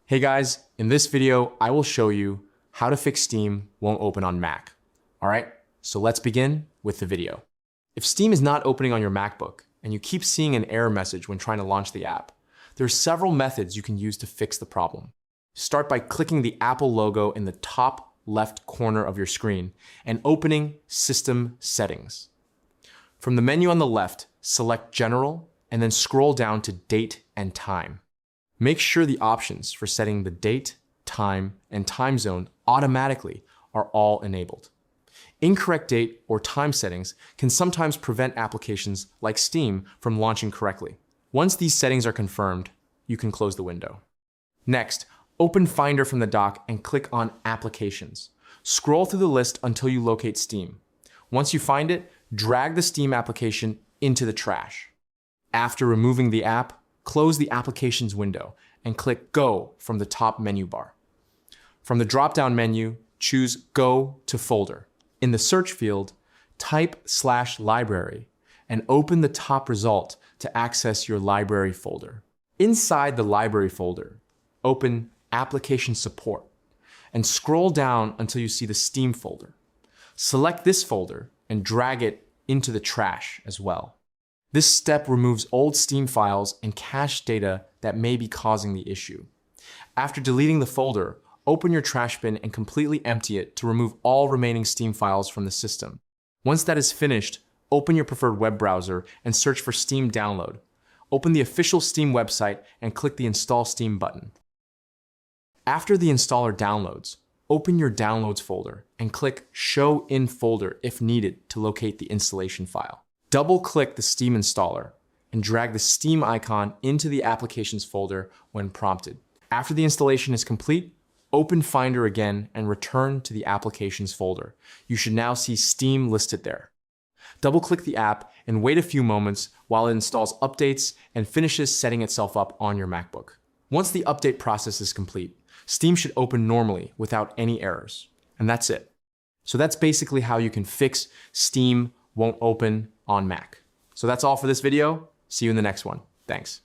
Hey guys, in this video, I will show you how to fix Steam won't open on Mac. All right, so let's begin with the video. If Steam is not opening on your MacBook and you keep seeing an error message when trying to launch the app, there are several methods you can use to fix the problem. Start by clicking the Apple logo in the top left corner of your screen and opening System Settings. From the menu on the left, select General and then scroll down to Date and Time. Make sure the options for setting the date, time, and time zone automatically are all enabled. Incorrect date or time settings can sometimes prevent applications like Steam from launching correctly. Once these settings are confirmed, you can close the window. Next, open Finder from the dock and click on Applications. Scroll through the list until you locate Steam. Once you find it, drag the Steam application into the trash. After removing the app, close the Applications window and click Go from the top menu bar. From the drop-down menu, choose Go to Folder. In the search field, type /library and open the top result to access your library folder. Inside the library folder, open Application Support and scroll down until you see the Steam folder. Select this folder and drag it into the trash as well. This step removes old Steam files and cache data that may be causing the issue. After deleting the folder, open your trash bin and completely empty it to remove all remaining Steam files from the system. Once that is finished, open your preferred web browser and search for Steam Download. Open the official Steam website and click the Install Steam button. After the installer downloads, open your Downloads folder and click Show in Folder if needed to locate the installation file. Double-click the Steam installer and drag the Steam icon into the Applications folder when prompted. After the installation is complete, open Finder again and return to the Applications folder. You should now see Steam listed there. Double-click the app and wait a few moments while it installs updates and finishes setting itself up on your MacBook. Once the update process is complete, Steam should open normally without any errors. And that's it. So that's basically how you can fix Steam won't open on Mac. So that's all for this video. See you in the next one. Thanks.